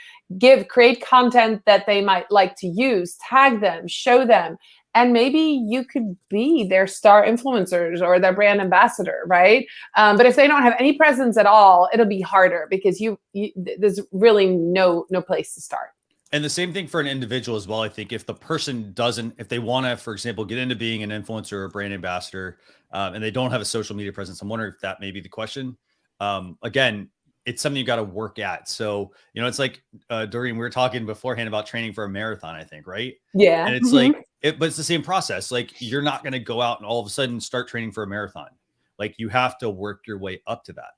create content that they might like to use, tag them, show them. And maybe you could be their star influencers or their brand ambassador, right? But if they don't have any presence at all, it'll be harder, because there's really no place to start. And the same thing for an individual as well. I think if the person if they want to, for example, get into being an influencer or brand ambassador, and they don't have a social media presence, I'm wondering if that may be the question. Again, it's something you got to work at. So, it's like, Dorien, we were talking beforehand about training for a marathon, I think, right? Yeah. And it's like, but it's the same process. Like, you're not going to go out and all of a sudden start training for a marathon. Like, you have to work your way up to that.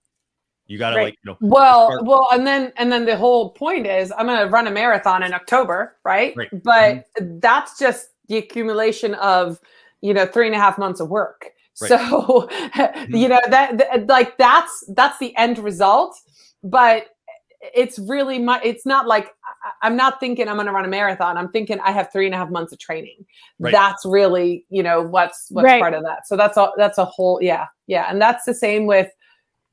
You got to Well, and then the whole point is, I'm going to run a marathon in October, right? But that's just the accumulation of, 3.5 months of work. Right. So, that's the end result. But it's really it's not like, I'm not thinking I'm going to run a marathon. I'm thinking I have 3.5 months of training. Right. That's really, what's part of that. So that's a whole, yeah. And that's the same with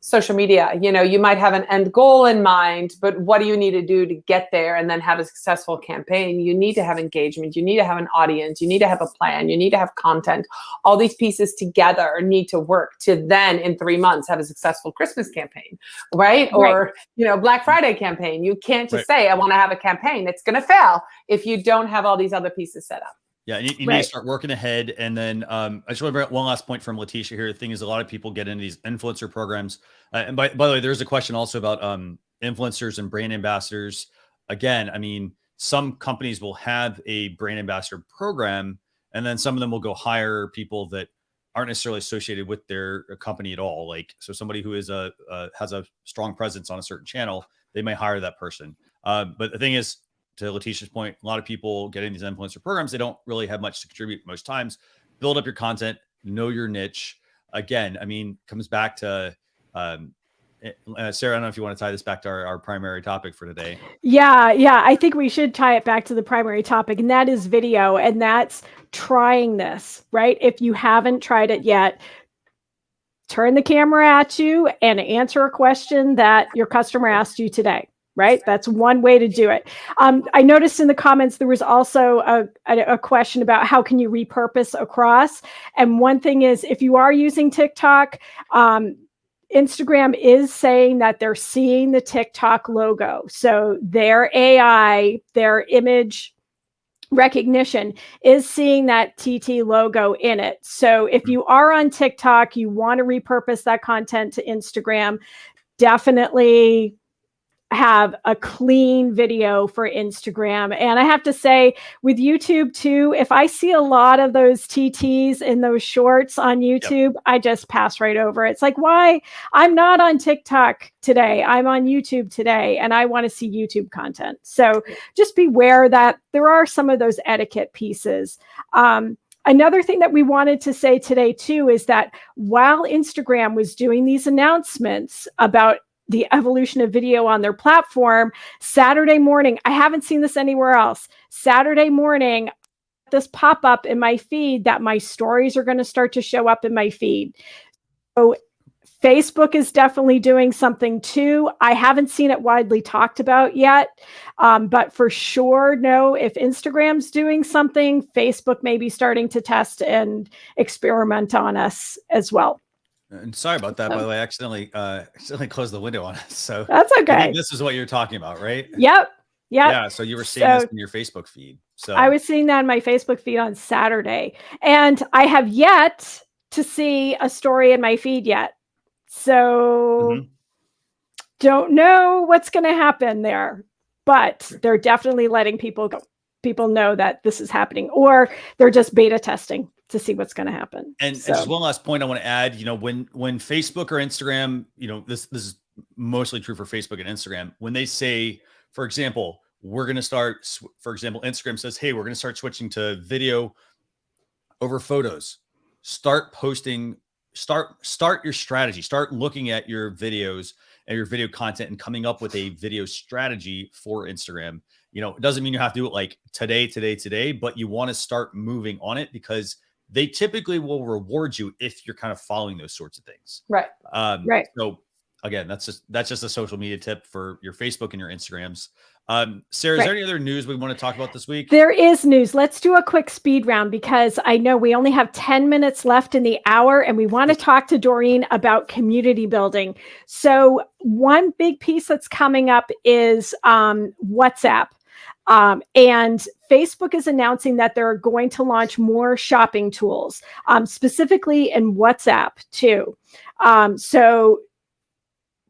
social media. You might have an end goal in mind, but what do you need to do to get there and then have a successful campaign? You need to have engagement. You need to have an audience. You need to have a plan. You need to have content. All these pieces together need to work to then in 3 months have a successful Christmas campaign, right? Or, Black Friday campaign. You can't just say, I want to have a campaign. It's going to fail if you don't have all these other pieces set up. Yeah, you need to start working ahead. And then I just want to bring up one last point from Letitia here. The thing is, a lot of people get into these influencer programs. And by the way, there's a question also about influencers and brand ambassadors. Again, some companies will have a brand ambassador program, and then some of them will go hire people that aren't necessarily associated with their company at all. Like, so somebody who is has a strong presence on a certain channel, they may hire that person. But the thing is, to Letitia's point, a lot of people getting these influencer programs, they don't really have much to contribute most times. Build up your content, know your niche. Again, comes back to Sarah, I don't know if you want to tie this back to our primary topic for today. Yeah. I think we should tie it back to the primary topic, and that is video, and that's trying this, right? If you haven't tried it yet, turn the camera at you and answer a question that your customer asked you today, right? That's one way to do it. I noticed in the comments there was also a question about how can you repurpose across. And one thing is, if you are using TikTok, Instagram is saying that they're seeing the TikTok logo. So their AI, their image recognition is seeing that TT logo in it. So if you are on TikTok, you want to repurpose that content to Instagram, definitely have a clean video for Instagram. And I have to say, with YouTube too, if I see a lot of those TTs in those shorts on YouTube, I just pass right over. It's like, why? I'm not on TikTok today. I'm on YouTube today, and I want to see YouTube content. So just beware that there are some of those etiquette pieces. Another thing that we wanted to say today too is that while Instagram was doing these announcements about the evolution of video on their platform, Saturday morning, I haven't seen this anywhere else. Saturday morning, this pop up in my feed that my stories are going to start to show up in my feed. So Facebook is definitely doing something too. I haven't seen it widely talked about yet, but for sure, no, if Instagram's doing something, Facebook may be starting to test and experiment on us as well. And sorry about that, by the way. I accidentally closed the window on us. So that's okay. I think this is what you're talking about, right? Yep. Yeah. So you were seeing this in your Facebook feed. So I was seeing that in my Facebook feed on Saturday, and I have yet to see a story in my feed yet. So don't know what's going to happen there, but they're definitely letting people know that this is happening, or they're just beta testing to see what's going to happen. And just one last point I want to add, when Facebook or Instagram, this is mostly true for Facebook and Instagram, when they say, for example, we're going to start, for example, Instagram says, hey, we're going to start switching to video over photos. Start posting, start your strategy, start looking at your videos and your video content and coming up with a video strategy for Instagram. It doesn't mean you have to do it like today, but you want to start moving on it, because they typically will reward you if you're kind of following those sorts of things. Right. Right. So again, that's just a social media tip for your Facebook and your Instagrams. Sarah, is there any other news we want to talk about this week? There is news. Let's do a quick speed round, because I know we only have 10 minutes left in the hour, and we want to talk to Dorien about community building. So one big piece that's coming up is WhatsApp. And Facebook is announcing that they're going to launch more shopping tools, specifically in WhatsApp too. So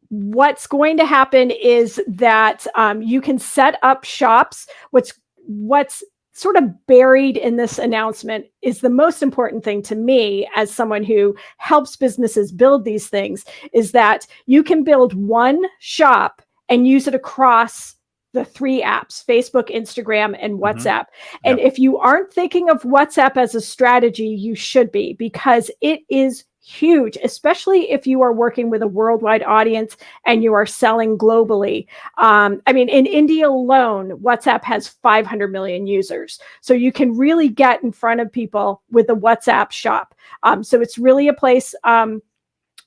what's going to happen is that you can set up shops. What's sort of buried in this announcement is the most important thing to me as someone who helps businesses build these things, is that you can build one shop and use it across the 3 apps, Facebook, Instagram, and WhatsApp. And if you aren't thinking of WhatsApp as a strategy, you should be, because it is huge, especially if you are working with a worldwide audience and you are selling globally. In India alone, WhatsApp has 500 million users. So you can really get in front of people with the WhatsApp shop. So it's really a place.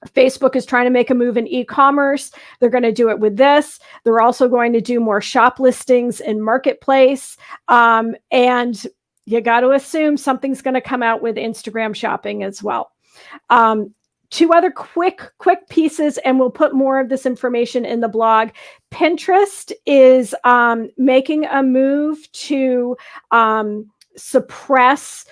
Facebook is trying to make a move in e-commerce. They're going to do it with this. They're also going to do more shop listings in Marketplace. And you got to assume something's going to come out with Instagram shopping as well. 2 other quick pieces, and we'll put more of this information in the blog. Pinterest is making a move to suppress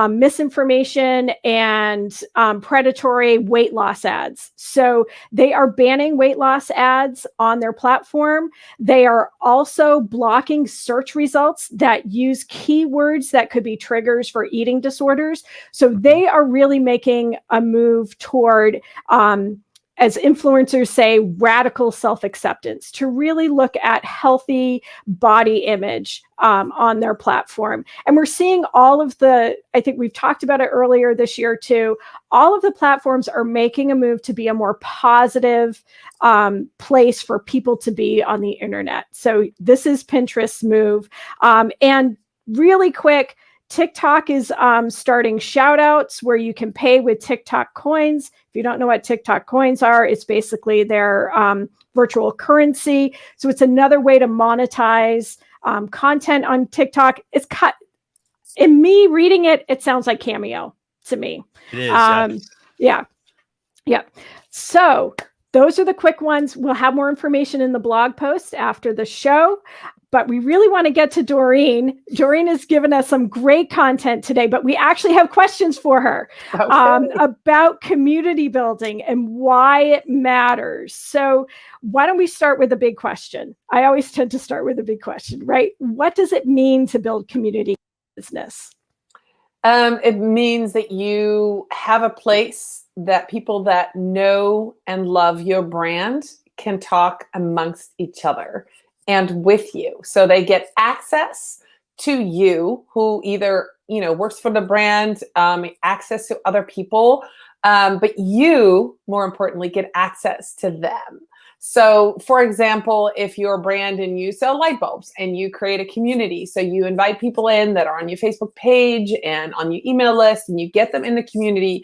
misinformation and predatory weight loss ads. So they are banning weight loss ads on their platform. They are also blocking search results that use keywords that could be triggers for eating disorders. So they are really making a move toward as influencers say, radical self-acceptance, to really look at healthy body image on their platform. And we're seeing all of I think we've talked about it earlier this year too, all of the platforms are making a move to be a more positive place for people to be on the internet. So this is Pinterest's move. And really quick, TikTok is starting Shoutouts where you can pay with TikTok coins. If you don't know what TikTok coins are, it's basically their virtual currency. So it's another way to monetize content on TikTok. In me reading it, it sounds like Cameo to me. It is. Yes. Yeah. So those are the quick ones. We'll have more information in the blog post after the show. But we really want to get to Dorien. Dorien has given us some great content today, but we actually have questions for her about community building and why it matters. So why don't we start with a big question? I always tend to start with a big question, right? What does it mean to build community business? It means that you have a place that people that know and love your brand can talk amongst each other and with you. So they get access to you who either, works for the brand, access to other people, but you, more importantly, get access to them. So for example, if you're a brand and you sell light bulbs and you create a community, so you invite people in that are on your Facebook page and on your email list and you get them in the community,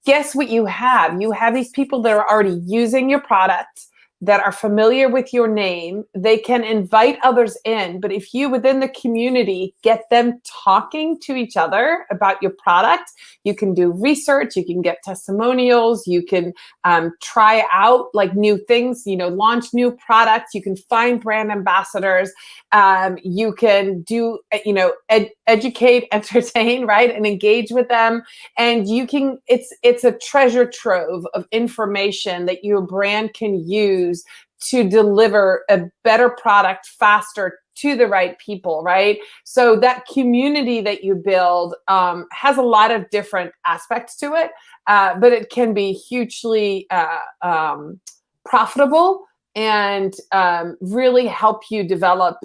guess what you have? You have these people that are already using your product, that are familiar with your name. They can invite others in, but if you within the community get them talking to each other about your product, you can do research, you can get testimonials, you can try out like new things, launch new products, you can find brand ambassadors, you can do, educate, entertain, right? And engage with them. And you can, it's a treasure trove of information that your brand can use to deliver a better product faster to the right people, right? So that community that you build has a lot of different aspects to it, but it can be hugely profitable and really help you develop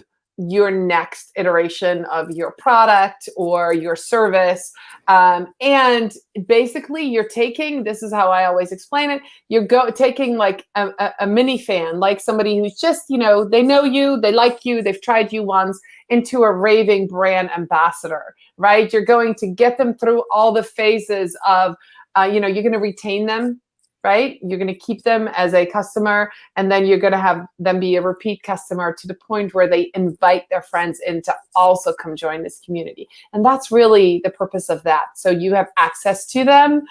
your next iteration of your product or your service. And basically you're taking, this is how I always explain it, you're taking like a mini fan, like somebody who's just, they know you, they like you, they've tried you once, into a raving brand ambassador, right? You're going to get them through all the phases of, you're going to retain them, right? You're going to keep them as a customer, and then you're going to have them be a repeat customer to the point where they invite their friends in to also come join this community. And that's really the purpose of that. So you have access to them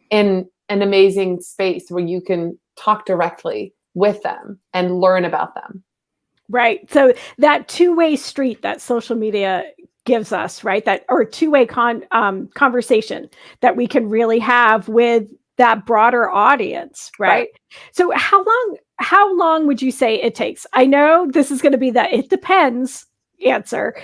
in an amazing space where you can talk directly with them and learn about them. Right. So that two-way street that social media gives us, right? That or two-way conversation that we can really have with that broader audience, right? So how long would you say it takes? I know this is going to be the it depends answer,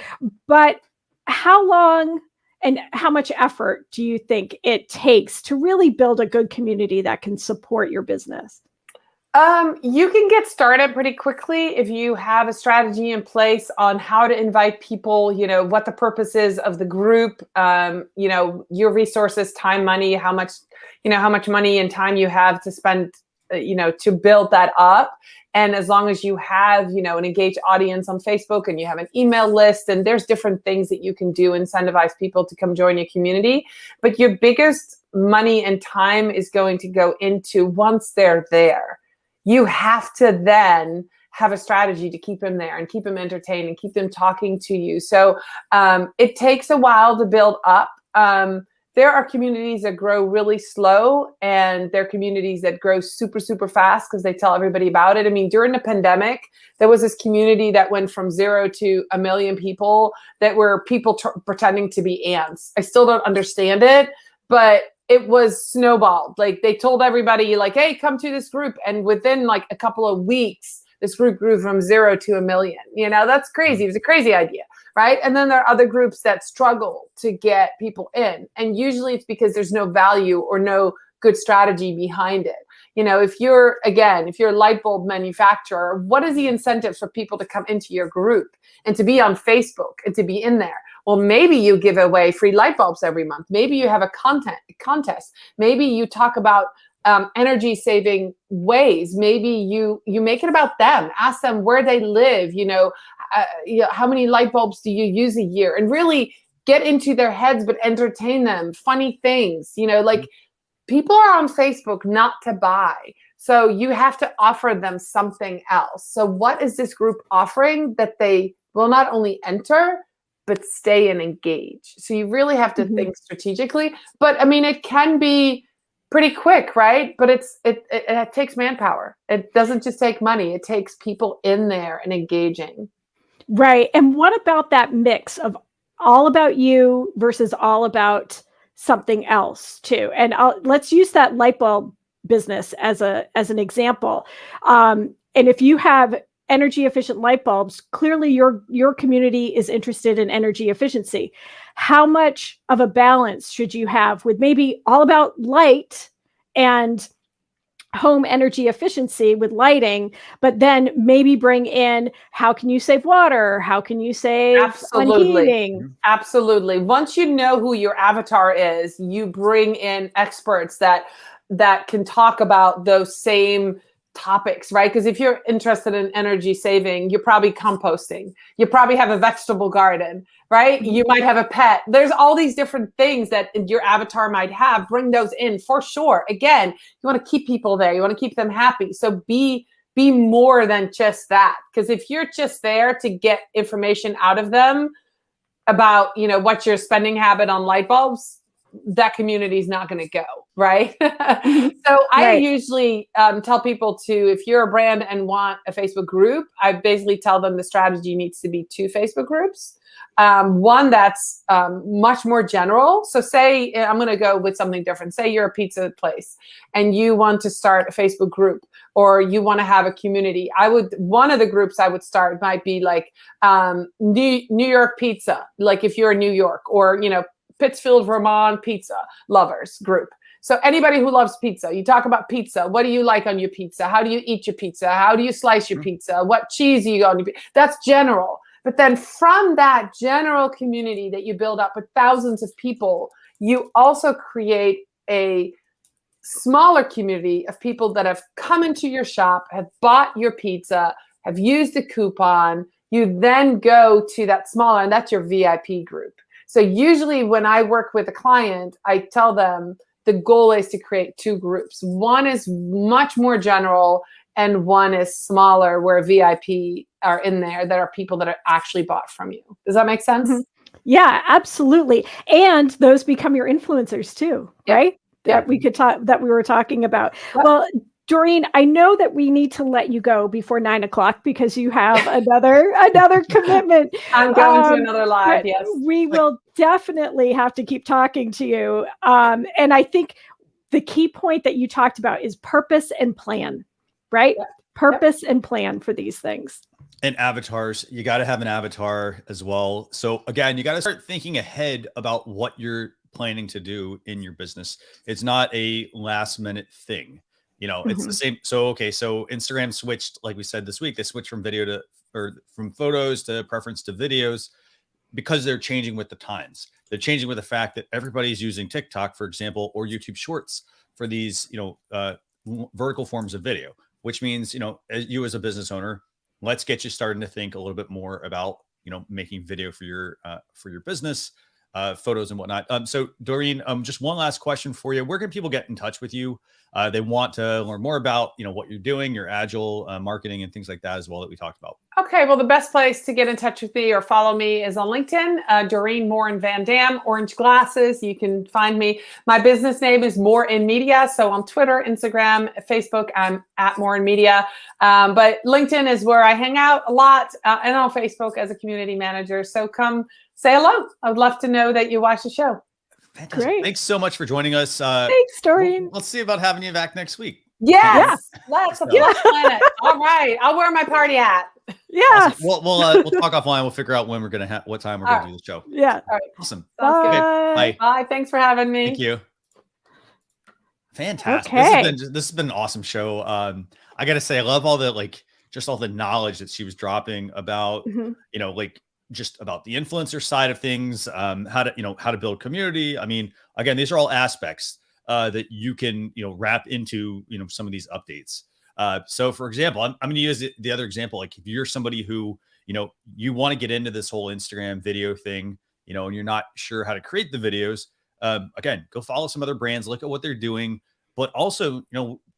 but how long and how much effort do you think it takes to really build a good community that can support your business? You can get started pretty quickly if you have a strategy in place on how to invite people, what the purpose is of the group, your resources, time, money, how much money and time you have to spend, to build that up. And as long as you have, an engaged audience on Facebook and you have an email list, and there's different things that you can do, incentivize people to come join your community. But your biggest money and time is going to go into once they're there. You have to then have a strategy to keep them there and keep them entertained and keep them talking to you. So it takes a while to build up. There are communities that grow really slow, and there are communities that grow super, super fast because they tell everybody about it. I mean, during the pandemic, there was this community that went from 0 to 1 million people that were people pretending to be ants. I still don't understand it, but it was snowballed. Like they told everybody like, hey, come to this group. And within like a couple of weeks, this group grew from 0 to 1 million. That's crazy. It was a crazy idea, right? And then there are other groups that struggle to get people in. And usually it's because there's no value or no good strategy behind it. You know, if you're a light bulb manufacturer, what is the incentive for people to come into your group and to be on Facebook and to be in there? Well, maybe you give away free light bulbs every month. Maybe you have a contest. Maybe you talk about energy saving ways. Maybe you make it about them. Ask them where they live. How many light bulbs do you use a year? And really get into their heads, but entertain them. Funny things. People are on Facebook not to buy. So you have to offer them something else. So what is this group offering that they will not only enter, but stay and engage? So you really have to think strategically. But I mean, it can be pretty quick, right? But it takes manpower. It doesn't just take money. It takes people in there and engaging. Right. And what about that mix of all about you versus all about something else too? And let's use that light bulb business as an example. And if you have energy efficient light bulbs, clearly your community is interested in energy efficiency. How much of a balance should you have with maybe all about light and home energy efficiency with lighting, but then maybe bring in how can you save water? How can you save on heating? Absolutely. Once you know who your avatar is, you bring in experts that can talk about those same topics, right? Because if you're interested in energy saving, you're probably composting. You probably have a vegetable garden, right? You might have a pet. There's all these different things that your avatar might have. Bring those in for sure. Again, you want to keep people there. You want to keep them happy. So be more than just that. Because if you're just there to get information out of them about, what's your spending habit on light bulbs, that community is not going to go, right? So I usually tell people if you're a brand and want a Facebook group, I basically tell them the strategy needs to be 2 Facebook groups. One that's much more general. So say, I'm going to go with something different. Say you're a pizza place and you want to start a Facebook group, or you want to have a community. One of the groups I would start might be like New York pizza, like if you're in New York, or, Pittsfield, Vermont pizza lovers group. So anybody who loves pizza, you talk about pizza. What do you like on your pizza? How do you eat your pizza? How do you slice your pizza? What cheese do you on your pizza? That's general. But then from that general community that you build up with thousands of people, you also create a smaller community of people that have come into your shop, have bought your pizza, have used the coupon. You then go to that smaller, and that's your VIP group. So usually when I work with a client, I tell them the goal is to create 2 groups. One is much more general and one is smaller, where VIP are in there that are people that are actually bought from you. Does that make sense? Yeah, absolutely. And those become your influencers too, right? That we were talking about. Well, Dorien, I know that we need to let you go before 9 o'clock because you have another commitment. I'm going to another live. Yes, we will definitely have to keep talking to you. And I think the key point that you talked about is purpose and plan, right? Yep. Purpose and plan for these things. And avatars, you got to have an avatar as well. So again, you got to start thinking ahead about what you're planning to do in your business. It's not a last minute thing. It's the same. So Instagram switched, like we said this week, they switched from from photos to preference to videos because they're changing with the times. They're changing with the fact that everybody's using TikTok, for example, or YouTube Shorts for these, vertical forms of video, which means, you as a business owner, let's get you starting to think a little bit more about, making video for your business, photos and whatnot. So Dorien, just one last question for you. Where can people get in touch with you? They want to learn more about, what you're doing, your agile marketing and things like that as well that we talked about. Okay. Well, the best place to get in touch with me or follow me is on LinkedIn, Dorien Morin-van, orange glasses. You can find me. My business name is Morin Media. So on Twitter, Instagram, Facebook, I'm at Morin Media. But LinkedIn is where I hang out a lot, and on Facebook as a community manager. So come say hello. I would love to know that you watch the show. Fantastic. Great. Thanks so much for joining us. Thanks, Dorien. Let's see about having you back next week. Yes. Let's planet. All right. I'll wear my party hat. Yeah. Awesome. We'll talk offline. We'll figure out when we're going to what time we're going to do the show. Yeah. All right. Awesome. Sounds good. Okay. Bye. Bye. Thanks for having me. Thank you. Fantastic. Okay. This has been an awesome show. I got to say, I love all the, like, just all the knowledge that she was dropping about, Mhm. like just about the influencer side of things, how to build community. I mean, again, these are all aspects that you can, wrap into, some of these updates. So for example, I'm going to use the other example. Like if you're somebody who, you want to get into this whole Instagram video thing, and you're not sure how to create the videos, again, go follow some other brands, look at what they're doing, but also,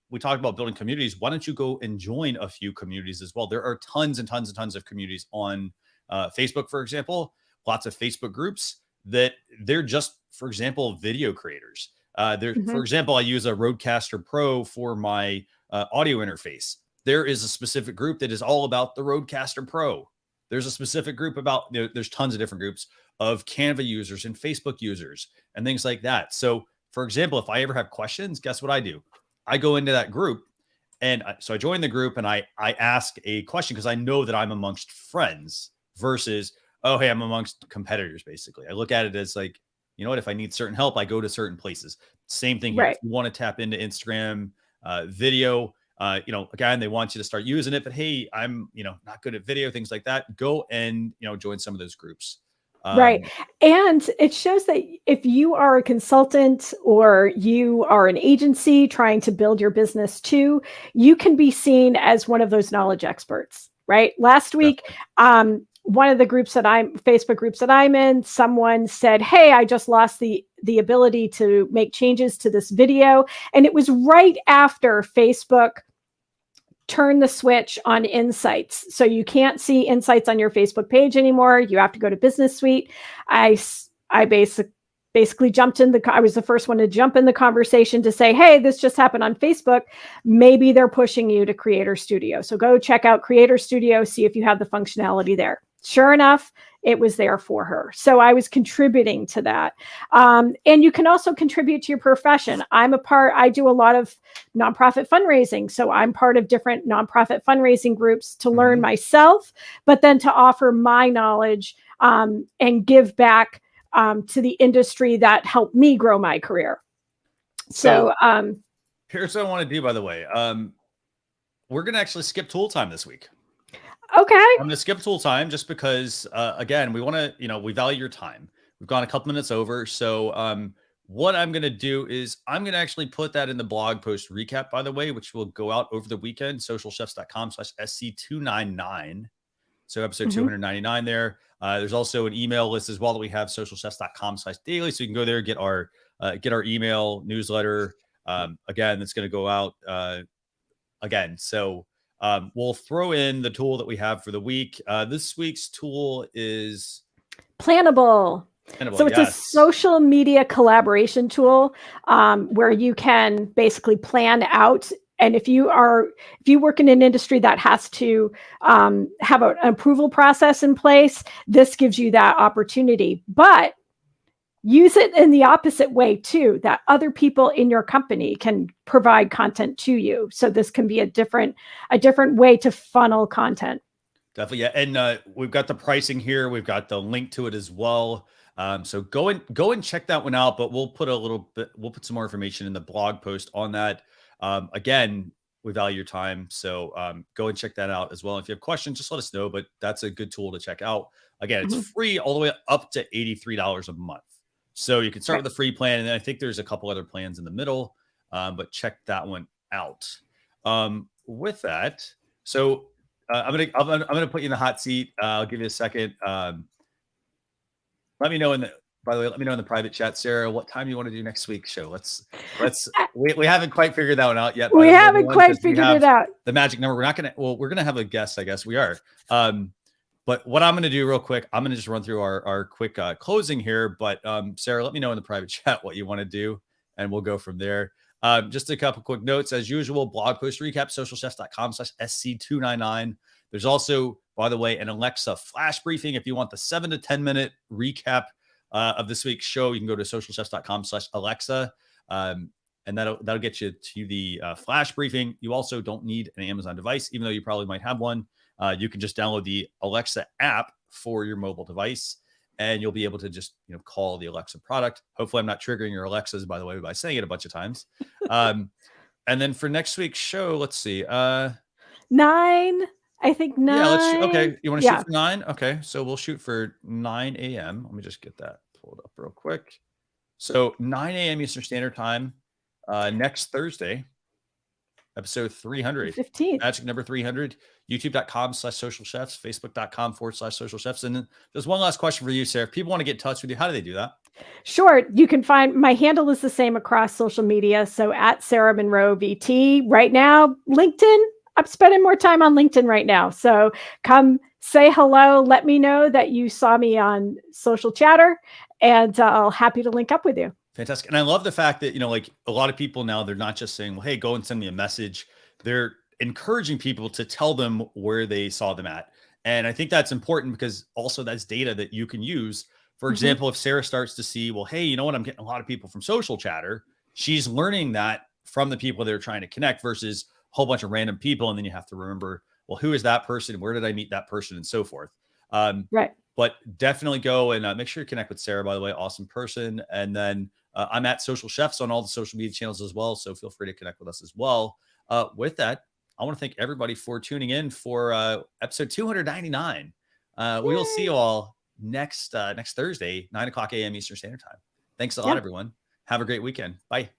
we talked about building communities. Why don't you go and join a few communities as well? There are tons and tons and tons of communities on Facebook, for example, lots of Facebook groups that they're just, for example, video creators. For example, I use a Rodecaster Pro for my audio interface. There is a specific group that is all about the Rodecaster Pro. There's a specific group about, there's tons of different groups of Canva users and Facebook users and things like that. So for example, if I ever have questions, guess what I do? I go into that group, and so I join the group and I ask a question because I know that I'm amongst friends versus, oh, hey, I'm amongst competitors. Basically, I look at it as like, you know what, if I need certain help, I go to certain places. Same thing here. Right. If you want to tap into Instagram video, again, they want you to start using it, but hey, I'm, not good at video, things like that. Go and, join some of those groups. Right. And it shows that if you are a consultant or you are an agency trying to build your business too, you can be seen as one of those knowledge experts, right? Last week, one of the Facebook groups that I'm in, someone said, hey, I just lost the ability to make changes to this video. And it was right after Facebook turn the switch on insights. So you can't see insights on your Facebook page anymore. You have to go to Business Suite. I basically jumped in I was the first one to jump in the conversation to say, hey, this just happened on Facebook. Maybe they're pushing you to Creator Studio. So go check out Creator Studio, see if you have the functionality there. Sure enough, it was there for her. So I was contributing to that. And you can also contribute to your profession. I do a lot of nonprofit fundraising. So I'm part of different nonprofit fundraising groups to learn myself, but then to offer my knowledge and give back to the industry that helped me grow my career. So here's what I want to do, by the way. We're going to actually skip tool time this week. Okay. I'm going to skip tool time just because, again, we want to, we value your time. We've gone a couple minutes over. So what I'm going to do is I'm going to actually put that in the blog post recap, by the way, which will go out over the weekend, socialchefs.com/SC299. So episode 299 there. There's also an email list as well that we have, socialchefs.com/daily. So you can go there, get our email newsletter. Again, that's going to go out again. So we'll throw in the tool that we have for the week. This week's tool is Planable. So it's a social media collaboration tool where you can basically plan out. And if you work in an industry that has to have an approval process in place, this gives you that opportunity. But use it in the opposite way too, that other people in your company can provide content to you. So this can be a different way to funnel content. Definitely. Yeah. And we've got the pricing here. We've got the link to it as well. So go and check that one out, but we'll put some more information in the blog post on that. Again, we value your time. So go and check that out as well. If you have questions, just let us know, but that's a good tool to check out. Again, it's free all the way up to $83 a month. So you can start with the free plan. And then I think there's a couple other plans in the middle, but check that one out. With that, so I'm gonna put you in the hot seat. I'll give you a second. Let me know by the way, let me know in the private chat, Sarah, what time you want to do next week's show. We haven't quite figured that one out yet. We haven't quite figured it out. The magic number. We're gonna have a guest, I guess we are. But what I'm going to do real quick, I'm going to just run through our quick closing here. But Sarah, let me know in the private chat what you want to do, and we'll go from there. Just a couple quick notes. As usual, blog post recap, socialchefs.com/SC299. There's also, by the way, an Alexa flash briefing. If you want the 7 to 10 minute recap of this week's show, you can go to socialchefs.com/Alexa. And that'll get you to the flash briefing. You also don't need an Amazon device, even though you probably might have one. You can just download the Alexa app for your mobile device. and you'll be able to just, call the Alexa product. Hopefully I'm not triggering your Alexas, by the way, by saying it a bunch of times. And then for next week's show, let's see. 9, I think 9. Yeah, let's shoot. Okay. You want to shoot for 9? Okay. So we'll shoot for 9 a.m. Let me just get that pulled up real quick. So 9 a.m. Eastern Standard Time, next Thursday, episode 300. 15th. Magic number 300. YouTube.com/social chefs, Facebook.com/social chefs. And then there's one last question for you, Sarah. If people want to get in touch with you, how do they do that? Sure. You can find my handle is the same across social media. So at Sarah Monroe VT. Right now, LinkedIn. I'm spending more time on LinkedIn right now. So come say hello. Let me know that you saw me on Social Chatter, and I'll happy to link up with you. Fantastic. And I love the fact that, like a lot of people now, they're not just saying, well, hey, go and send me a message. They're encouraging people to tell them where they saw them at. And I think that's important because also that's data that you can use. For example, if Sarah starts to see, well, hey, you know what? I'm getting a lot of people from Social Chatter. She's learning that from the people they're trying to connect versus a whole bunch of random people. And then you have to remember, well, who is that person? Where did I meet that person? And so forth. Right. But definitely go and make sure you connect with Sarah, by the way, awesome person. And then I'm at Social Chefs on all the social media channels as well. So feel free to connect with us as well. With that, I want to thank everybody for tuning in for episode 299. We will see you all next Thursday, 9 o'clock a.m. Eastern Standard Time. Thanks a lot, everyone. Have a great weekend. Bye.